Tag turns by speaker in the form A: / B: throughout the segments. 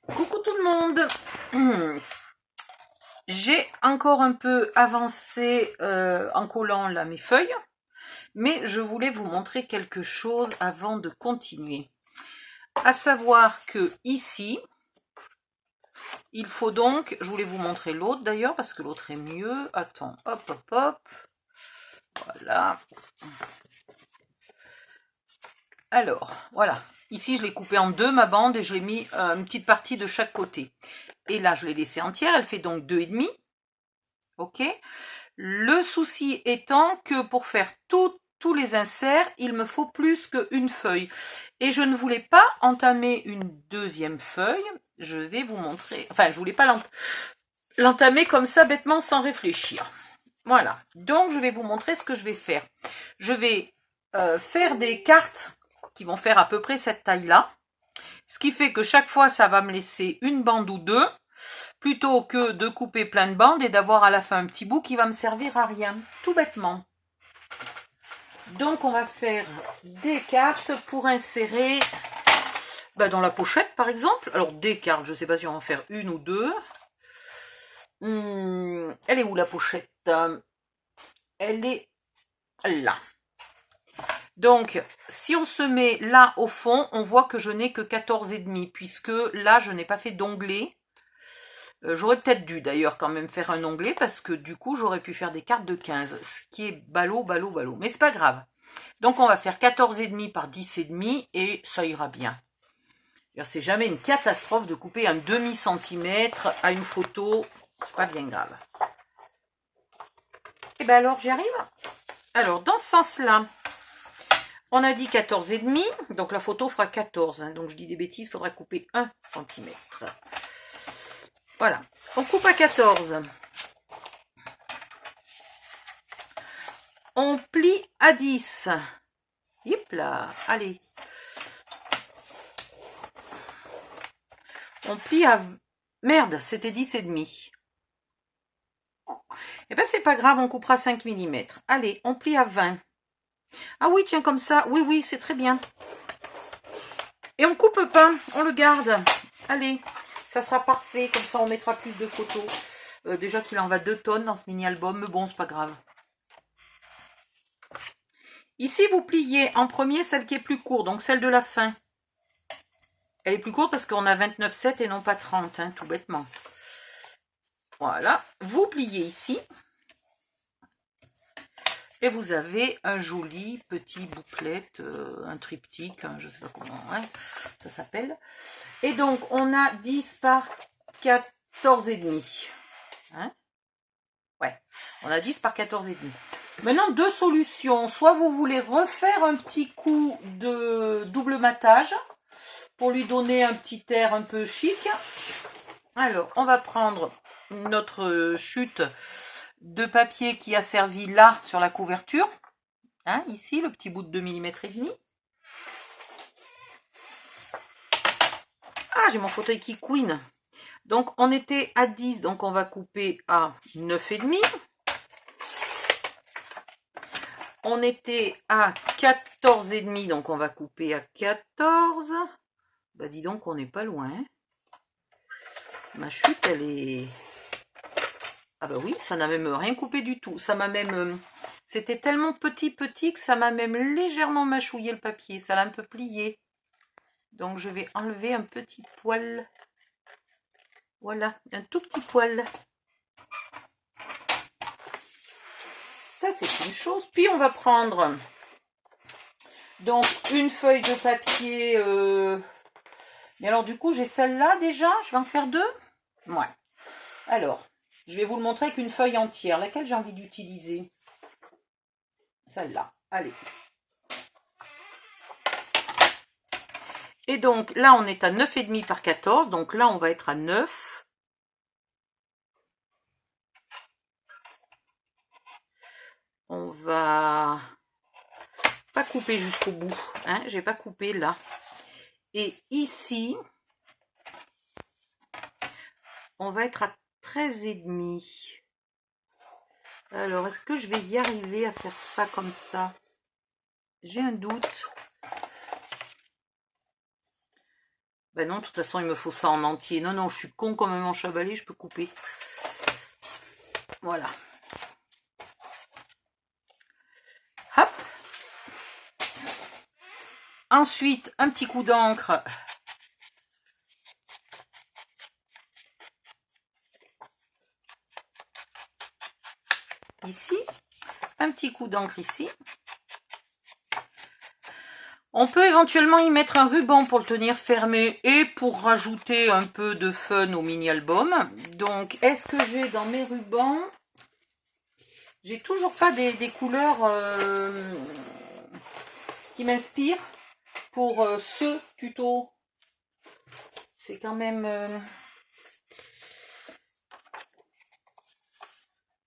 A: Coucou tout le monde. J'ai encore un peu avancé en collant là mes feuilles, mais je voulais vous montrer quelque chose avant de continuer. À savoir que ici, il faut donc, je voulais vous montrer l'autre d'ailleurs parce que l'autre est mieux. Attends, hop hop hop. Voilà. Alors, voilà. Ici, je l'ai coupé en deux, ma bande, et je l'ai mis une petite partie de chaque côté. Et là, je l'ai laissée entière. Elle fait donc 2,5. Ok. Le souci étant que pour faire tous les inserts, il me faut plus qu'une feuille. Et je ne voulais pas entamer une deuxième feuille. Je vais vous montrer. Enfin, je voulais pas l'entamer comme ça, bêtement, sans réfléchir. Voilà. Donc, je vais vous montrer ce que je vais faire. Je vais faire des cartes qui vont faire à peu près cette taille-là. Ce qui fait que chaque fois, ça va me laisser une bande ou deux, plutôt que de couper plein de bandes et d'avoir à la fin un petit bout qui va me servir à rien, tout bêtement. Donc, on va faire des cartes pour insérer dans la pochette, par exemple. Alors, des cartes, je ne sais pas si on va en faire une ou deux. Elle est où la pochette? Elle est là. Donc, si on se met là au fond, on voit que je n'ai que 14,5, puisque là, je n'ai pas fait d'onglet. J'aurais peut-être dû d'ailleurs quand même faire un onglet, parce que du coup, j'aurais pu faire des cartes de 15, ce qui est ballot. Mais c'est pas grave. Donc, on va faire 14,5 par 10,5 et ça ira bien. C'est jamais une catastrophe de couper un demi-centimètre à une photo. C'est pas bien grave. Et bien alors, j'y arrive. Alors, dans ce sens-là, on a dit 14,5, donc la photo fera 14. Donc je dis des bêtises, il faudra couper 1 cm. Voilà, on coupe à 14. On plie à 10. Hip là, allez. On plie à... Merde, c'était 10,5. Eh bien, c'est pas grave, on coupera 5 mm. Allez, on plie à 20. Ah oui, tiens, comme ça. Oui, c'est très bien. Et on coupe pas, on le garde. Allez, ça sera parfait. Comme ça, on mettra plus de photos. Déjà qu'il en va 2 tonnes dans ce mini-album, mais bon, c'est pas grave. Ici, vous pliez en premier celle qui est plus courte, donc celle de la fin. Elle est plus courte parce qu'on a 29,7 et non pas 30, hein, tout bêtement. Voilà, vous pliez ici. Et vous avez un joli petit bouclette, un triptyque, hein, je ne sais pas comment ça s'appelle. Et donc, on a 10 par 14,5. Hein, ouais, on a 10 par 14,5. Maintenant, deux solutions. Soit vous voulez refaire un petit coup de double matage pour lui donner un petit air un peu chic. Alors, on va prendre notre chute de papier qui a servi là sur la couverture. Hein, ici, le petit bout de 2,5 mm. Ah, j'ai mon fauteuil qui couine. Donc, on était à 10, donc on va couper à 9,5. On était à 14,5, donc on va couper à 14. Bah, dis donc, on n'est pas loin. Ma chute, elle est... Ah bah oui, ça n'a même rien coupé du tout. Ça m'a même... C'était tellement petit que ça m'a même légèrement mâchouillé le papier. Ça l'a un peu plié. Donc je vais enlever un petit poil. Voilà, un tout petit poil. Ça, c'est une chose. Puis on va prendre donc une feuille de papier. Et alors du coup, j'ai celle-là déjà. Je vais en faire deux. Ouais. Alors, je vais vous le montrer avec une feuille entière. Laquelle j'ai envie d'utiliser? Celle-là. Allez. Et donc là, on est à 9,5 par 14. Donc là, on va être à 9. On va pas couper jusqu'au bout. Hein, j'ai pas coupé là. Et ici, on va être à 13,5. Alors, est-ce que je vais y arriver à faire ça comme ça? J'ai un doute. Ben non, de toute façon, il me faut ça en entier. Non, non, je suis con comme un manche à balai, je peux couper. Voilà. Hop. Ensuite, un petit coup d'encre. Ici. Un petit coup d'encre ici. On peut éventuellement y mettre un ruban pour le tenir fermé et pour rajouter un peu de fun au mini-album. Donc, est-ce que j'ai dans mes rubans... J'ai toujours pas des couleurs qui m'inspirent pour ce tuto. C'est quand même...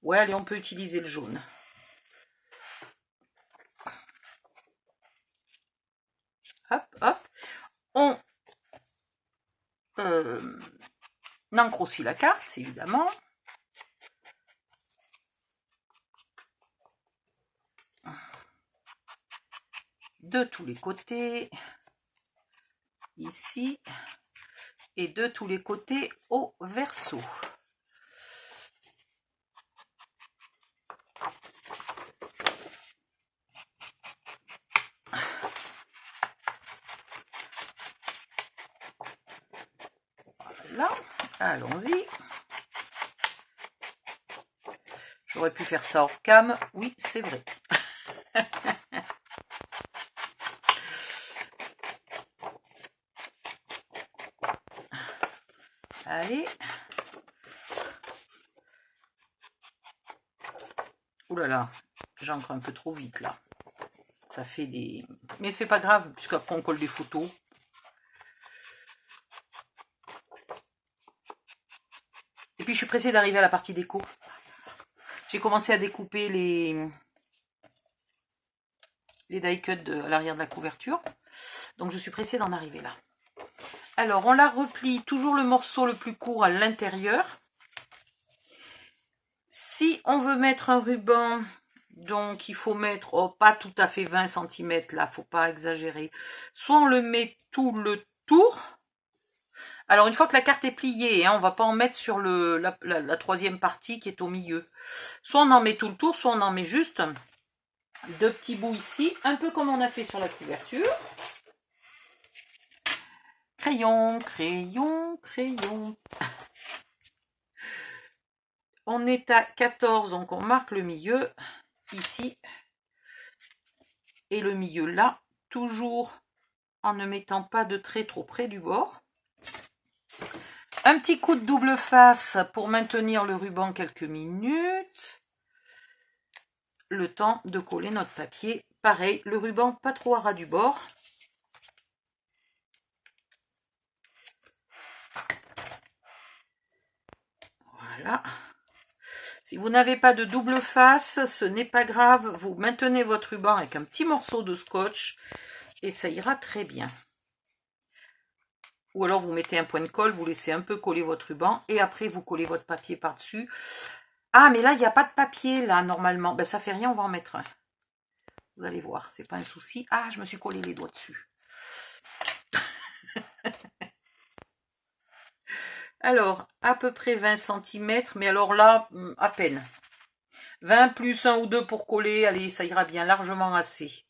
A: Ouais, allez, on peut utiliser le jaune. Hop, hop. On encre aussi la carte, évidemment. De tous les côtés. Ici. Et de tous les côtés au verso. Voilà, allons-y. J'aurais pu faire ça hors cam, oui, c'est vrai. Allez. Ouh là là, j'encre un peu trop vite là. Ça fait des... Mais c'est pas grave, puisqu'après on colle des photos. Et puis je suis pressée d'arriver à la partie déco. J'ai commencé à découper les die cut à l'arrière de la couverture. Donc je suis pressée d'en arriver là. Alors on la replie, toujours le morceau le plus court à l'intérieur. Si on veut mettre un ruban, donc il faut mettre, oh, pas tout à fait 20 cm là, faut pas exagérer. Soit on le met tout le tour. Alors une fois que la carte est pliée, hein, on va pas en mettre sur la troisième partie qui est au milieu. Soit on en met tout le tour, soit on en met juste deux petits bouts ici, un peu comme on a fait sur la couverture. Crayon, crayon, crayon. On est à 14, donc on marque le milieu ici. Et le milieu là, toujours en ne mettant pas de trait trop près du bord. Un petit coup de double face pour maintenir le ruban quelques minutes. Le temps de coller notre papier. Pareil, le ruban pas trop à ras du bord. Voilà. Si vous n'avez pas de double face, ce n'est pas grave. Vous maintenez votre ruban avec un petit morceau de scotch et ça ira très bien. Ou alors vous mettez un point de colle, vous laissez un peu coller votre ruban et après vous collez votre papier par-dessus. Ah, mais là, il n'y a pas de papier, là, normalement. Ben, ça fait rien, on va en mettre un. Vous allez voir, c'est pas un souci. Ah, je me suis collé les doigts dessus. Alors, à peu près 20 cm, mais alors là, à peine. 20 plus 1 ou 2 pour coller, allez, ça ira bien, largement assez.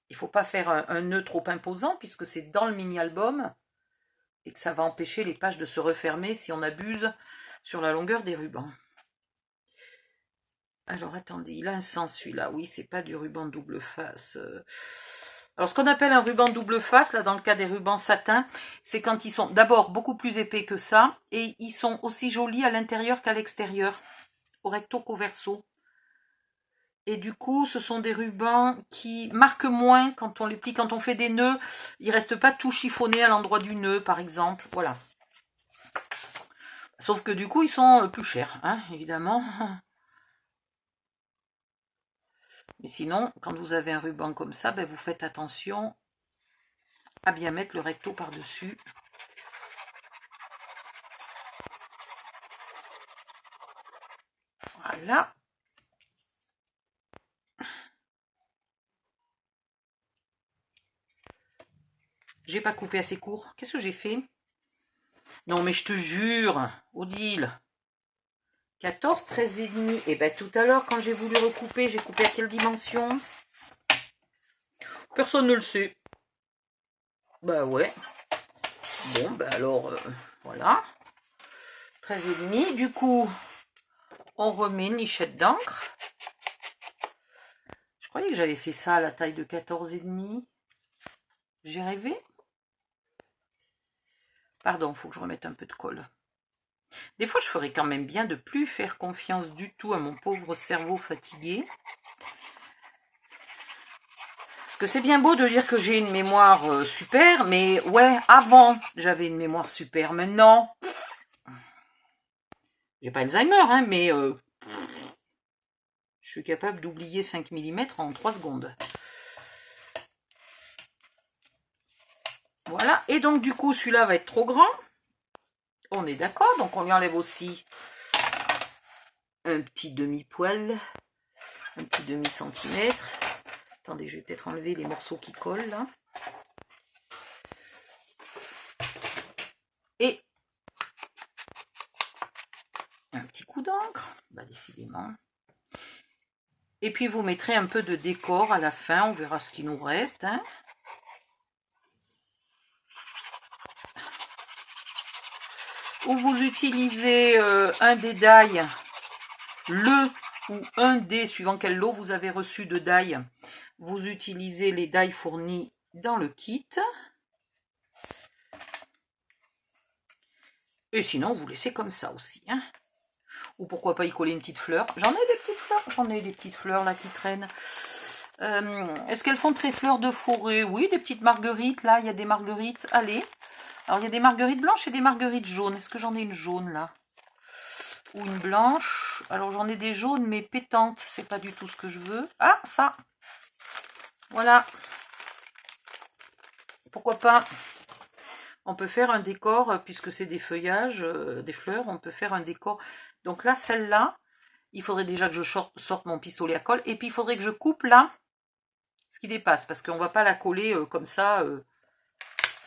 A: Il ne faut pas faire un nœud trop imposant, puisque c'est dans le mini-album, et que ça va empêcher les pages de se refermer si on abuse sur la longueur des rubans. Alors, attendez, il a un sens celui-là. Oui, c'est pas du ruban double face. Alors, ce qu'on appelle un ruban double face, là, dans le cas des rubans satin, c'est quand ils sont d'abord beaucoup plus épais que ça, et ils sont aussi jolis à l'intérieur qu'à l'extérieur, au recto qu'au verso. Et du coup, ce sont des rubans qui marquent moins quand on les plie. Quand on fait des nœuds, ils ne restent pas tout chiffonnés à l'endroit du nœud, par exemple. Voilà. Sauf que du coup, ils sont plus chers, hein, évidemment. Mais sinon, quand vous avez un ruban comme ça, ben vous faites attention à bien mettre le recto par-dessus. Voilà. j'ai pas coupé assez court. Qu'est-ce que j'ai fait? Non, mais je te jure, Odile. 14, 13 et demi. Et ben tout à l'heure, quand j'ai voulu recouper, j'ai coupé à quelle dimension? Personne ne le sait. Bah ouais. Bon, ben alors, voilà. 13 et demi. Du coup, on remet une lichette d'encre. Je croyais que j'avais fait ça à la taille de 14 et demi. J'ai rêvé. Pardon, il faut que je remette un peu de colle. Des fois, je ferais quand même bien de plus faire confiance du tout à mon pauvre cerveau fatigué. Parce que c'est bien beau de dire que j'ai une mémoire super, mais ouais, avant, j'avais une mémoire super. Maintenant, j'ai pas Alzheimer, hein, mais je suis capable d'oublier 5 mm en 3 secondes. Voilà, et donc du coup, celui-là va être trop grand. On est d'accord, donc on lui enlève aussi un petit demi-poil, un petit demi-centimètre. Attendez, je vais peut-être enlever les morceaux qui collent là. Et un petit coup d'encre, bah décidément. Et puis vous mettrez un peu de décor à la fin, on verra ce qui nous reste. Hein. Ou vous utilisez un des die, le ou un des, suivant quel lot vous avez reçu de die, vous utilisez les die fournis dans le kit. Et sinon, vous laissez comme ça aussi. Hein. Ou pourquoi pas y coller une petite fleur. J'en ai des petites fleurs. J'en ai des petites fleurs là qui traînent. Est-ce qu'elles font très fleurs de forêt? Oui, des petites marguerites. Là, il y a des marguerites. Allez. Alors, il y a des marguerites blanches et des marguerites jaunes. Est-ce que j'en ai une jaune là? Ou une blanche? Alors, j'en ai des jaunes, mais pétantes. C'est pas du tout ce que je veux. Ah, ça. Voilà. Pourquoi pas? On peut faire un décor, puisque c'est des feuillages, des fleurs, on peut faire un décor. Donc là, celle-là, il faudrait déjà que je sorte mon pistolet à colle. Et puis, il faudrait que je coupe là, ce qui dépasse, parce qu'on ne va pas la coller comme ça.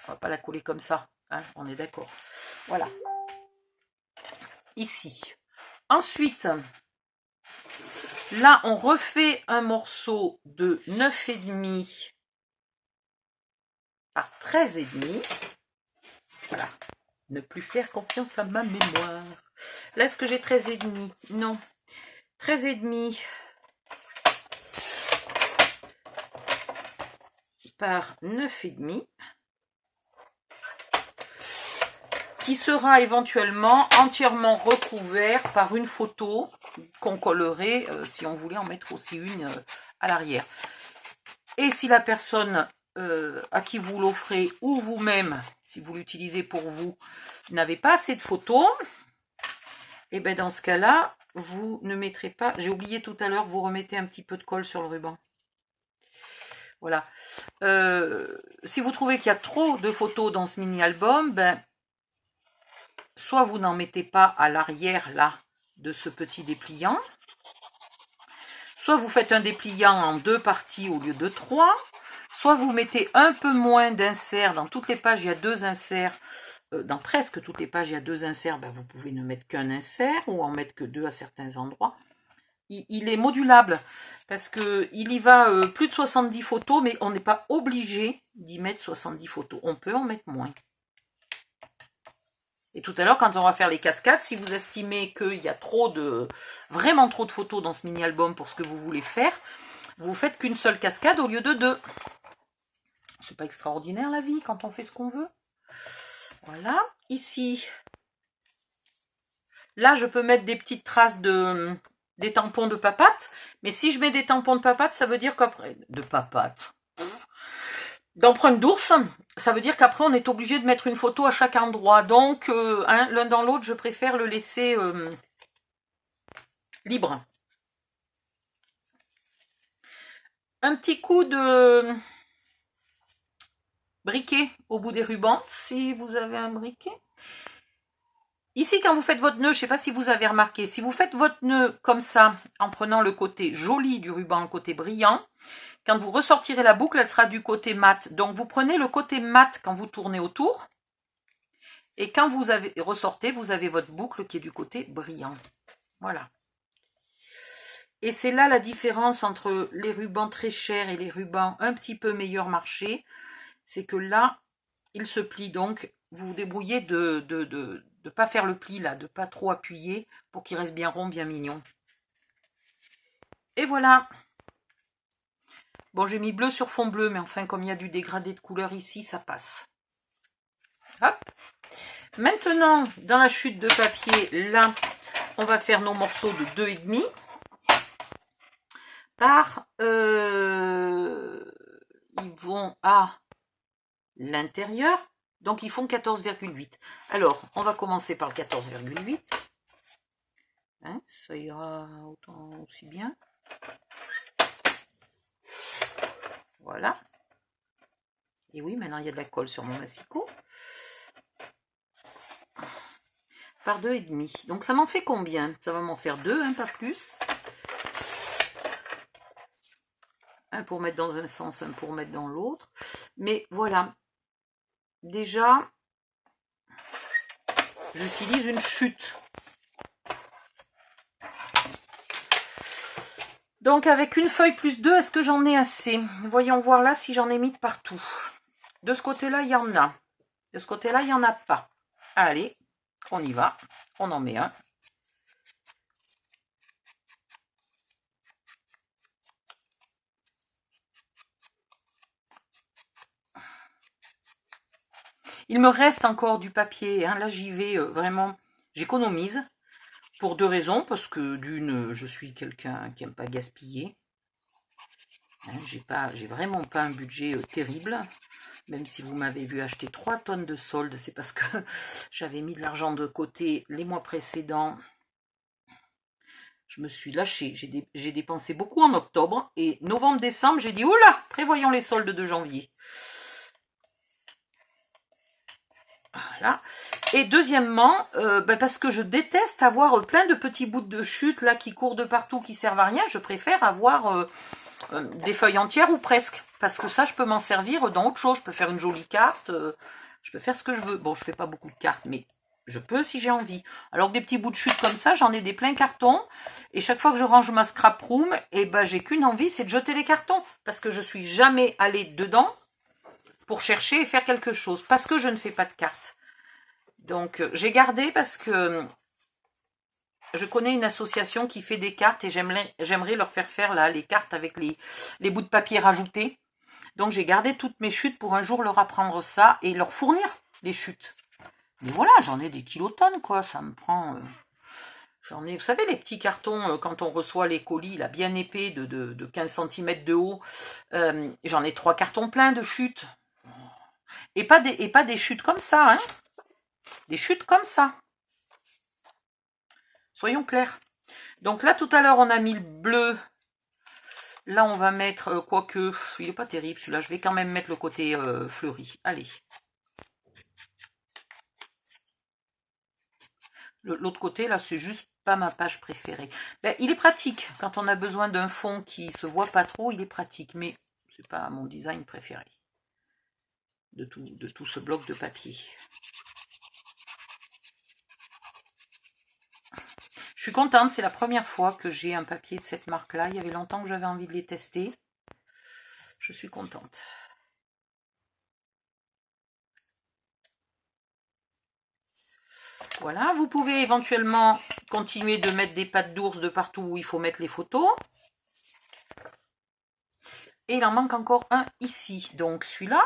A: On va pas la coller comme ça. Hein, on est d'accord. Voilà. Ici. Ensuite, là, on refait un morceau de 9,5 par 13,5. Voilà. Ne plus faire confiance à ma mémoire. Là, est-ce que j'ai 13,5? Non. 13,5 par 9,5. Qui sera éventuellement entièrement recouvert par une photo qu'on collerait si on voulait en mettre aussi une à l'arrière. Et si la personne à qui vous l'offrez ou vous-même, si vous l'utilisez pour vous, n'avez pas assez de photos, et bien dans ce cas-là, vous ne mettrez pas, j'ai oublié tout à l'heure, vous remettez un petit peu de colle sur le ruban. Voilà. Si vous trouvez qu'il y a trop de photos dans ce mini-album, ben, soit vous n'en mettez pas à l'arrière là de ce petit dépliant, soit vous faites un dépliant en 2 parties au lieu de 3, soit vous mettez un peu moins d'inserts. Dans toutes les pages, il y a 2 inserts. Dans presque toutes les pages, il y a 2 inserts. Ben, vous pouvez ne mettre qu'un insert ou en mettre que 2 à certains endroits. Il est modulable parce qu'il y va plus de 70 photos, mais on n'est pas obligé d'y mettre 70 photos. On peut en mettre moins. Et tout à l'heure, quand on va faire les cascades, si vous estimez qu'il y a vraiment trop de photos dans ce mini-album pour ce que vous voulez faire, vous faites qu'une seule cascade au lieu de 2. C'est pas extraordinaire la vie quand on fait ce qu'on veut. Voilà. Ici, là, je peux mettre des petites traces des tampons de papates. Mais si je mets des tampons de papates, ça veut dire qu'après... De papates. D'empreinte d'ours, ça veut dire qu'après on est obligé de mettre une photo à chaque endroit. Donc, l'un dans l'autre, je préfère le laisser libre. Un petit coup de briquet au bout des rubans, si vous avez un briquet. Ici, quand vous faites votre nœud, je ne sais pas si vous avez remarqué, si vous faites votre nœud comme ça, en prenant le côté joli du ruban, le côté brillant, Quand vous ressortirez la boucle, elle sera du côté mat. Donc, vous prenez le côté mat quand vous tournez autour. Et quand vous ressortez, vous avez votre boucle qui est du côté brillant. Voilà. Et c'est là la différence entre les rubans très chers et les rubans un petit peu meilleur marché. C'est que là, il se plie. Donc, vous vous débrouillez de ne pas faire le pli là, de pas trop appuyer pour qu'il reste bien rond, bien mignon. Et voilà. Bon, j'ai mis bleu sur fond bleu, mais enfin, comme il y a du dégradé de couleur ici, ça passe. Hop. Maintenant, dans la chute de papier, là, on va faire nos morceaux de 2,5 par... ils vont à l'intérieur, donc ils font 14,8. Alors, on va commencer par le 14,8. Hein, ça ira autant aussi bien. Voilà. Et oui, maintenant il y a de la colle sur mon massicot. Par 2,5. Donc ça m'en fait combien? Ça va m'en faire 2, hein, pas plus. Un pour mettre dans un sens, un pour mettre dans l'autre. Mais voilà. Déjà, j'utilise une chute. Donc avec une feuille plus 2, est-ce que j'en ai assez? Voyons voir là si j'en ai mis de partout. De ce côté-là, il y en a. De ce côté-là, il n'y en a pas. Allez, on y va. On en met un. Il me reste encore du papier. Hein. Là, j'y vais vraiment. J'économise. Pour 2 raisons. Parce que d'une, je suis quelqu'un qui n'aime pas gaspiller. Hein, j'ai vraiment pas un budget terrible. Même si vous m'avez vu acheter 3 tonnes de soldes, c'est parce que j'avais mis de l'argent de côté les mois précédents. Je me suis lâchée. J'ai dépensé beaucoup en octobre. Et novembre-décembre, j'ai dit, oula, prévoyons les soldes de janvier. Voilà. Et deuxièmement, parce que je déteste avoir plein de petits bouts de chute là qui courent de partout, qui servent à rien. Je préfère avoir des feuilles entières ou presque. Parce que ça, je peux m'en servir dans autre chose. Je peux faire une jolie carte. Je peux faire ce que je veux. Bon, je fais pas beaucoup de cartes, mais je peux si j'ai envie. Alors que des petits bouts de chute comme ça, j'en ai des pleins cartons. Et chaque fois que je range ma scrap room, j'ai qu'une envie, c'est de jeter les cartons. Parce que je suis jamais allée dedans pour chercher et faire quelque chose. Parce que je ne fais pas de cartes. Donc, j'ai gardé parce que je connais une association qui fait des cartes et j'aimerais leur faire là, les cartes avec les bouts de papier rajoutés. Donc, j'ai gardé toutes mes chutes pour un jour leur apprendre ça et leur fournir les chutes. Mais voilà, j'en ai des kilotonnes, quoi. Ça me prend... j'en ai, vous savez, les petits cartons, quand on reçoit les colis, là, bien épais, de 15 cm de haut. J'en ai 3 cartons pleins de chutes. Et pas des chutes comme ça, hein. Des chutes comme ça. Soyons clairs. Donc là, tout à l'heure, on a mis le bleu. Là, on va mettre, quoique, il n'est pas terrible celui-là. Je vais quand même mettre le côté fleuri. Allez. L'autre côté, là, c'est juste pas ma page préférée. Ben, il est pratique. Quand on a besoin d'un fond qui se voit pas trop, il est pratique. Mais c'est pas mon design préféré de tout ce bloc de papier. Je suis contente, c'est la première fois que j'ai un papier de cette marque-là. Il y avait longtemps que j'avais envie de les tester. Je suis contente. Voilà, vous pouvez éventuellement continuer de mettre des pattes d'ours de partout où il faut mettre les photos. Et il en manque encore un ici, donc celui-là.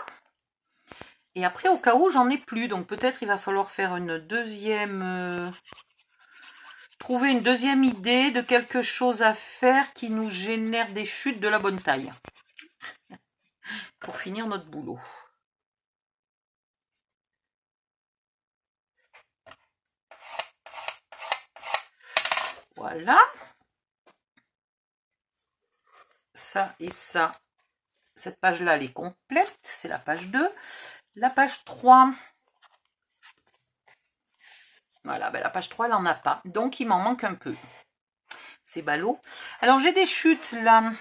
A: Et après, au cas où, j'en ai plus. Donc peut-être il va falloir faire une deuxième... trouver une deuxième idée de quelque chose à faire qui nous génère des chutes de la bonne taille. Pour finir notre boulot. Voilà. Ça et ça. Cette page-là, elle est complète. C'est la page 2. La page 3. Voilà, ben la page 3, elle n'en a pas. Donc, il m'en manque un peu. C'est ballot. Alors, j'ai des chutes là.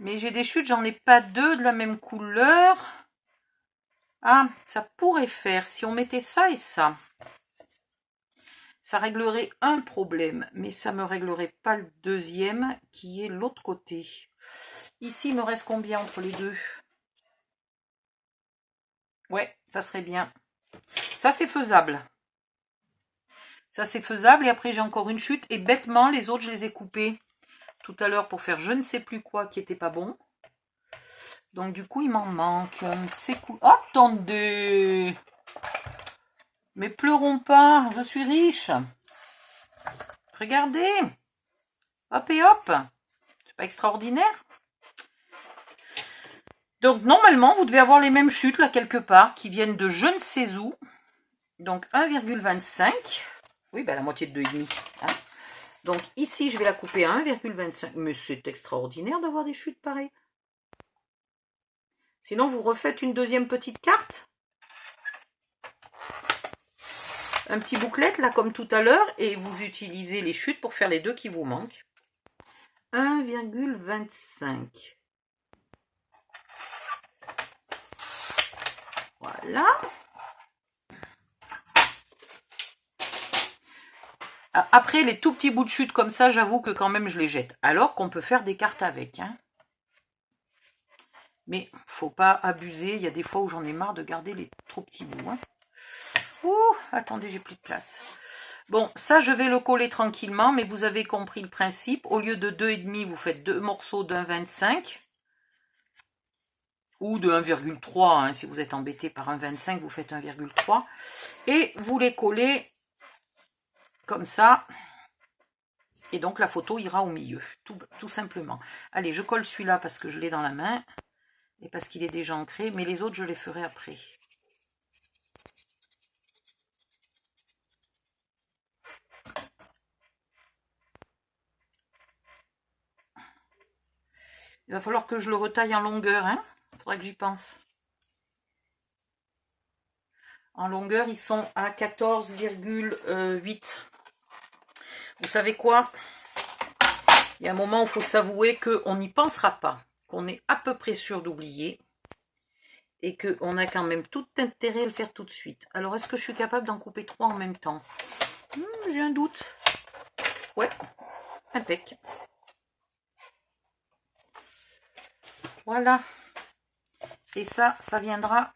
A: Mais j'ai des chutes, j'en ai pas deux de la même couleur. Ah, ça pourrait faire, si on mettait ça et ça. Ça réglerait un problème, mais ça ne me réglerait pas le deuxième, qui est l'autre côté. Ici, il me reste combien entre les deux? Ouais, ça serait bien. Ça, c'est faisable. Ça, c'est faisable. Et après, j'ai encore une chute. Et bêtement, les autres, je les ai coupés tout à l'heure pour faire je ne sais plus quoi qui n'était pas bon. Donc, du coup, il m'en manque. C'est cool. Oh, attendez! Mais pleurons pas, je suis riche. Regardez. Hop et hop. C'est pas extraordinaire? Donc, normalement, vous devez avoir les mêmes chutes, là, quelque part, qui viennent de je ne sais où. Donc, 1,25. Oui, ben la moitié de 2,5. Hein. Donc, ici, je vais la couper à 1,25. Mais c'est extraordinaire d'avoir des chutes pareilles. Sinon, vous refaites une deuxième petite carte. Un petit bouclette, là, comme tout à l'heure. Et vous utilisez les chutes pour faire les deux qui vous manquent. 1,25. Voilà. Après, les tout petits bouts de chute comme ça, j'avoue que quand même, je les jette. Alors qu'on peut faire des cartes avec. Hein. Mais faut pas abuser. Il y a des fois où j'en ai marre de garder les trop petits bouts. Hein. Ouh, attendez, j'ai plus de place. Bon, ça, je vais le coller tranquillement, mais vous avez compris le principe. Au lieu de 2,5, vous faites deux morceaux d'1,25. Ou de 1,3. Hein, si vous êtes embêté par 1,25, vous faites 1,3. Et vous les collez comme ça. Et donc, la photo ira au milieu, tout simplement. Allez, je colle celui-là parce que je l'ai dans la main. Et parce qu'il est déjà ancré. Mais les autres, je les ferai après. Il va falloir que je le retaille en longueur. Hein. Il faudra que j'y pense. En longueur, ils sont à 14,8. Vous savez quoi? Il y a un moment où il faut s'avouer qu'on n'y pensera pas, qu'on est à peu près sûr d'oublier et qu'on a quand même tout intérêt à le faire tout de suite. Alors, est-ce que je suis capable d'en couper 3 en même temps? J'ai un doute. Ouais, impec. Voilà. Et ça viendra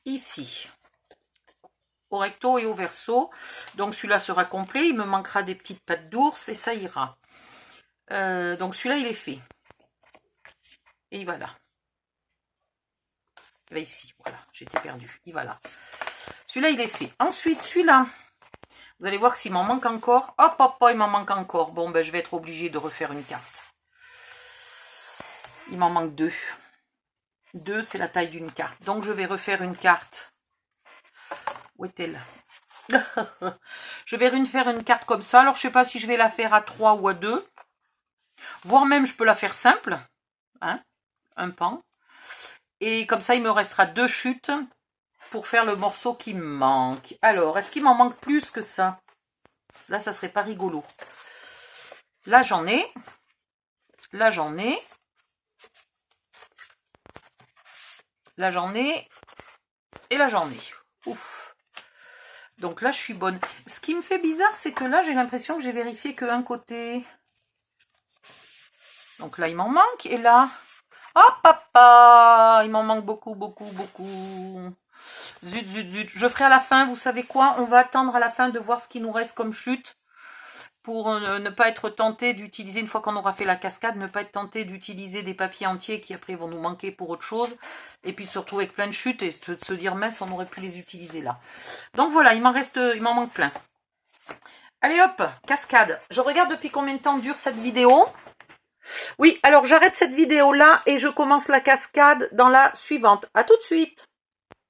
A: ici. Au recto et au verso. Donc celui-là sera complet. Il me manquera des petites pattes d'ours et ça ira. Donc celui-là, il est fait. Et il va là. Il va ici. Voilà, j'étais perdue. Il va là. Celui-là, il est fait. Ensuite, celui-là. Vous allez voir que s'il m'en manque encore. Hop, hop, hop, il m'en manque encore. Bon, ben je vais être obligée de refaire une carte. Il m'en manque 2. 2, c'est la taille d'une carte. Donc je vais refaire une carte. Où est-elle? Je vais faire une carte comme ça. Alors, je ne sais pas si je vais la faire à 3 ou à 2. Voire même, je peux la faire simple. Hein, un pan. Et comme ça, il me restera 2 chutes pour faire le morceau qui me manque. Alors, est-ce qu'il m'en manque plus que ça? Là, ça serait pas rigolo. Là, j'en ai. Là, j'en ai. Là, j'en ai. Et là, j'en ai. Ouf. Donc là, je suis bonne. Ce qui me fait bizarre, c'est que là, j'ai l'impression que j'ai vérifié qu'un côté. Donc là, il m'en manque. Et là, oh papa, il m'en manque beaucoup, beaucoup, beaucoup. Zut, zut, zut. Je ferai à la fin, vous savez quoi? On va attendre à la fin de voir ce qui nous reste comme chute. Pour ne pas être tenté d'utiliser, une fois qu'on aura fait la cascade, ne pas être tenté d'utiliser des papiers entiers qui après vont nous manquer pour autre chose. Et puis se retrouver avec plein de chutes et se dire mince, on aurait pu les utiliser là. Donc voilà, il m'en manque plein. Allez hop, cascade. Je regarde depuis combien de temps dure cette vidéo. Oui, alors j'arrête cette vidéo là et je commence la cascade dans la suivante. À tout de suite.